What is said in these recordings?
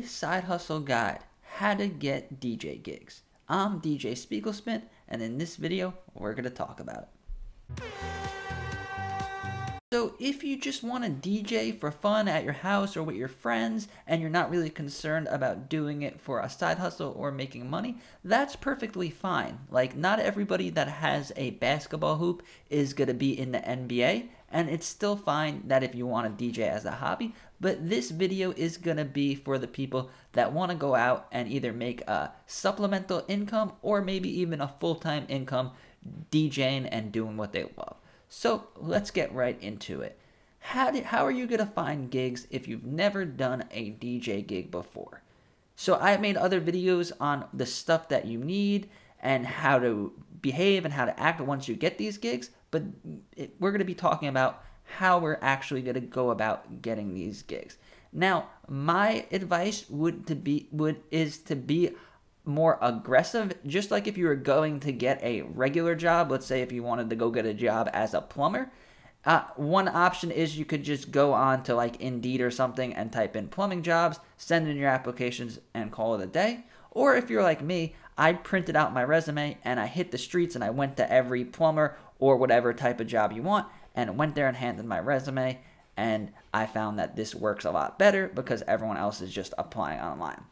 Side Hustle Guide, how to get DJ gigs. I'm DJ Spiegel Spin, and in this video, we're going to talk about it. So if you just want to DJ for fun at your house or with your friends and you're not really concerned about doing it for a side hustle or making money, that's perfectly fine. Like, not everybody that has a basketball hoop is going to be in the NBA, and it's still fine that if you want to DJ as a hobby, but this video is going to be for the people that want to go out and either make a supplemental income or maybe even a full-time income DJing and doing what they love. So let's get right into it. How are you going to find gigs if you've never done a DJ gig before? So I made other videos on the stuff that you need and how to behave and how to act once you get these gigs, but we're going to be talking about how we're actually going to go about getting these gigs. Now, my advice is to be more aggressive, just like if you were going to get a regular job. Let's say if you wanted to go get a job as a plumber, one option is you could just go on to like Indeed or something and type in plumbing jobs, send in your applications, and call it a day. Or if you're like me, I printed out my resume and I hit the streets and I went to every plumber or whatever type of job you want and went there and handed my resume, and I found that this works a lot better because everyone else is just applying online.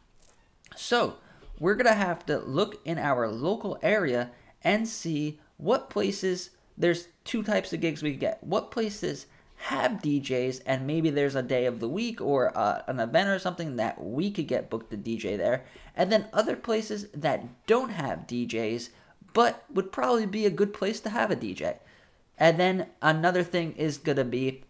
So we're going to have to look in our local area and see what places, there's two types of gigs we could get. What places have DJs and maybe there's a day of the week or an event or something that we could get booked to DJ there. And then other places that don't have DJs but would probably be a good place to have a DJ. And then another thing is going to be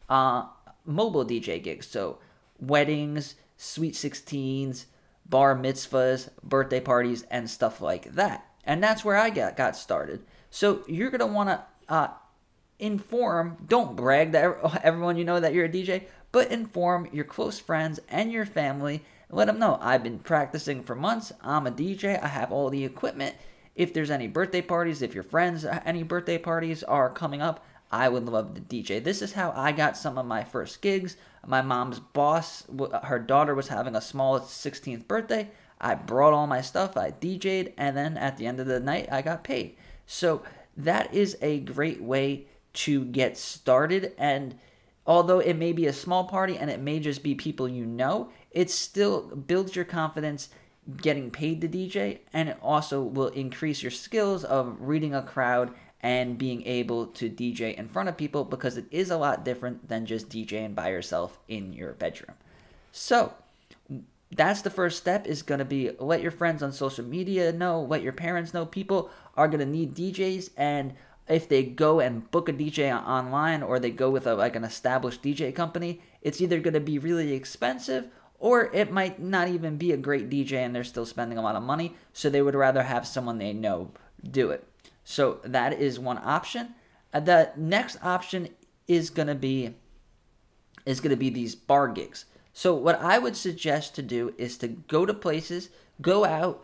mobile DJ gigs. So weddings, sweet 16s, bar mitzvahs, birthday parties, and stuff like that. And that's where I got started. So you're going to want to inform, don't brag that everyone you know that you're a DJ, but inform your close friends and your family. Let them know, I've been practicing for months, I'm a DJ, I have all the equipment. If there's any birthday parties, if your friends, any birthday parties are coming up, I would love to DJ. This is how I got some of my first gigs. My mom's boss, her daughter was having a small 16th birthday. I brought all my stuff, I DJ'd, and then at the end of the night, I got paid. So that is a great way to get started. And although it may be a small party and it may just be people you know, it still builds your confidence getting paid to DJ, and it also will increase your skills of reading a crowd and being able to DJ in front of people, because it is a lot different than just DJing by yourself in your bedroom. So that's the first step, is going to be let your friends on social media know, let your parents know. People are going to need DJs, and if they go and book a DJ online or they go with an established DJ company, it's either going to be really expensive or it might not even be a great DJ and they're still spending a lot of money, so they would rather have someone they know do it. So that is one option. The next option is going to be these bar gigs. So what I would suggest to do is to go to places, go out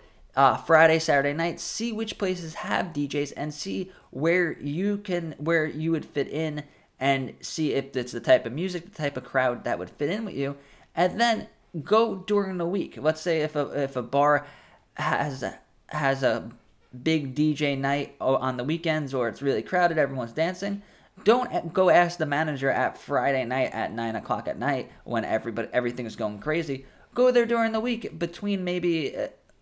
Friday, Saturday night, see which places have DJs and see where you would fit in, and see if it's the type of music, the type of crowd that would fit in with you, and then go during the week. Let's say if a bar has a big DJ night on the weekends, or it's really crowded, everyone's dancing, don't go ask the manager at Friday night at 9 o'clock at night when everything's going crazy. Go there during the week between maybe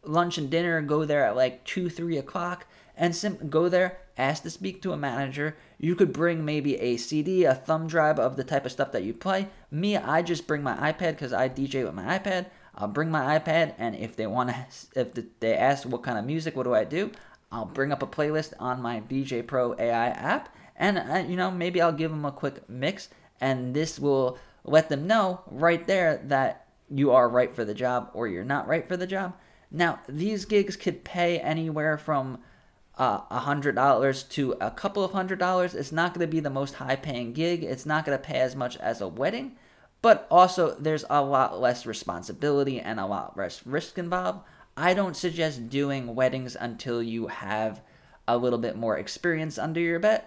lunch and dinner. Go there at like 2-3 o'clock and go there, ask to speak to a manager. You could bring maybe a CD, a thumb drive of the type of stuff that you play. Me, I just bring my iPad because I DJ with my iPad. I'll bring my iPad, and if they ask what kind of music, what do I do? I'll bring up a playlist on my DJ Pro AI app, and maybe I'll give them a quick mix, and this will let them know right there that you are right for the job or you're not right for the job. Now, these gigs could pay anywhere from $100 to a couple of $100s. It's not going to be the most high-paying gig. It's not going to pay as much as a wedding, but also there's a lot less responsibility and a lot less risk involved. I don't suggest doing weddings until you have a little bit more experience under your belt.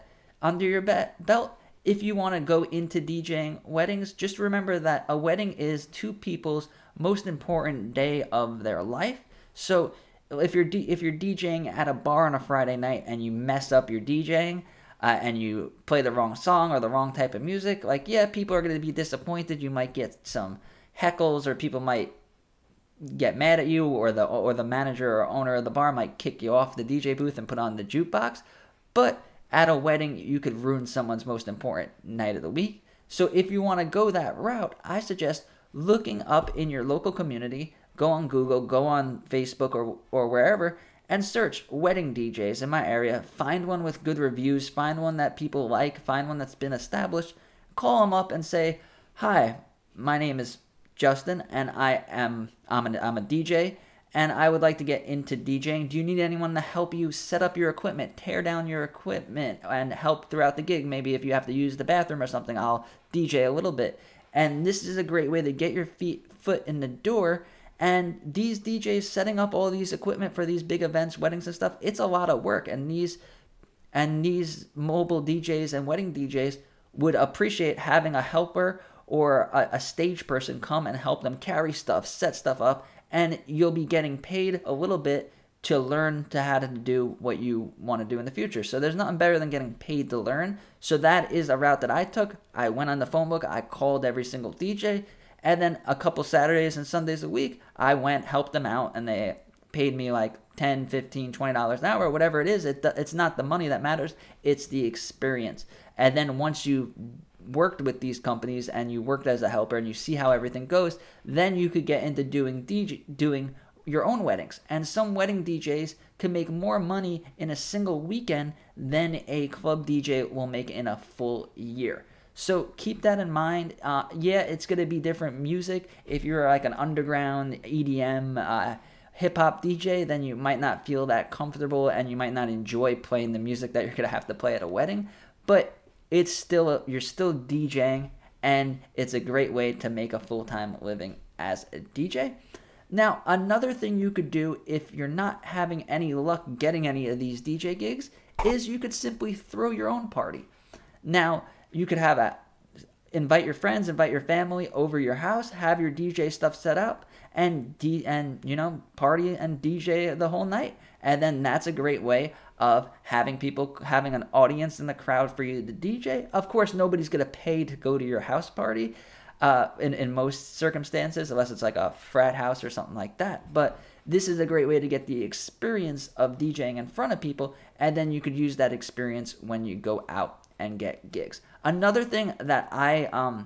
If you want to go into DJing weddings, just remember that a wedding is two people's most important day of their life. So if you're DJing at a bar on a Friday night and you mess up your DJing, and you play the wrong song or the wrong type of music, like, yeah, people are going to be disappointed. You might get some heckles, or people might get mad at you, or the manager or owner of the bar might kick you off the DJ booth and put on the jukebox. But at a wedding, you could ruin someone's most important night of the week. So if you want to go that route, I suggest looking up in your local community. Go on Google, go on Facebook, or wherever, and search wedding DJs in my area. Find one with good reviews. Find one that people like. Find one that's been established. Call them up and say, "Hi, my name is Justin, and I'm a DJ, and I would like to get into DJing. Do you need anyone to help you set up your equipment, tear down your equipment, and help throughout the gig? Maybe if you have to use the bathroom or something, I'll DJ a little bit." And this is a great way to get your foot in the door. And these DJs setting up all these equipment for these big events, weddings and stuff, it's a lot of work. And these mobile DJs and wedding DJs would appreciate having a helper or a stage person come and help them carry stuff, set stuff up, and you'll be getting paid a little bit to learn how to do what you want to do in the future. So there's nothing better than getting paid to learn. So that is a route that I took. I went on the phone book, I called every single DJ, and then a couple Saturdays and Sundays a week, I went, helped them out, and they paid me like $10, $15, $20 an hour, whatever it is. It's not the money that matters, it's the experience. And then once you worked with these companies and you worked as a helper and you see how everything goes, then you could get into doing your own weddings. And some wedding DJs can make more money in a single weekend than a club DJ will make in a full year. So keep that in mind. Yeah, it's going to be different music. If you're like an underground EDM hip-hop DJ, then you might not feel that comfortable and you might not enjoy playing the music that you're going to have to play at a wedding. But you're still DJing, and it's a great way to make a full-time living as a DJ. Now, another thing you could do if you're not having any luck getting any of these DJ gigs is you could simply throw your own party. Now, you could invite your friends, invite your family over your house, have your DJ stuff set up, and party and DJ the whole night. And then that's a great way of having an audience in the crowd for you to DJ. Of course, nobody's going to pay to go to your house party in most circumstances, unless it's like a frat house or something like that. But this is a great way to get the experience of DJing in front of people, and then you could use that experience when you go out and get gigs. Another thing that I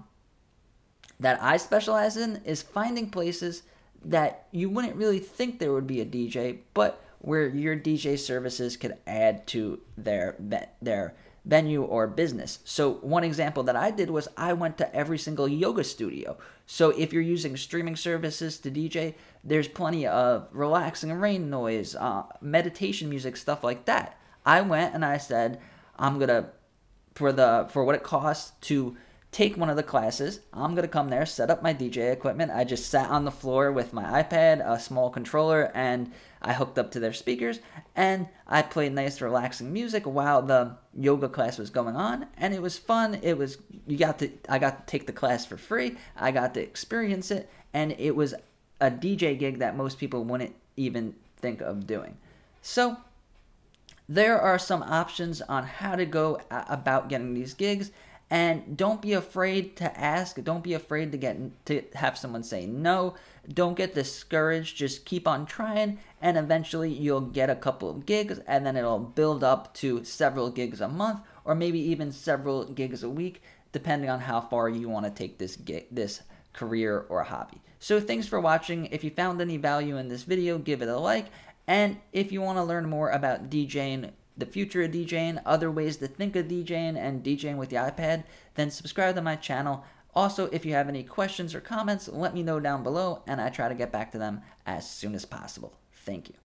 specialize in is finding places that you wouldn't really think there would be a DJ, but where your DJ services could add to their venue or business. So one example that I did was I went to every single yoga studio. So if you're using streaming services to DJ, there's plenty of relaxing rain noise, meditation music, stuff like that. I went and I said, I'm gonna, for what it costs to take one of the classes, I'm going to come there, set up my DJ equipment. I just sat on the floor with my iPad, a small controller, and I hooked up to their speakers, and I played nice relaxing music while the yoga class was going on, and it was fun. I got to take the class for free. I got to experience it, and it was a DJ gig that most people wouldn't even think of doing. So there are some options on how to go about getting these gigs. And don't be afraid to ask. Don't be afraid to have someone say no. Don't get discouraged. Just keep on trying, and eventually you'll get a couple of gigs, and then it'll build up to several gigs a month, or maybe even several gigs a week, depending on how far you want to take this career or hobby. So thanks for watching. If you found any value in this video, give it a like. And if you want to learn more about DJing, the future of DJing, other ways to think of DJing, and DJing with the iPad, then subscribe to my channel. Also, if you have any questions or comments, let me know down below, and I try to get back to them as soon as possible. Thank you.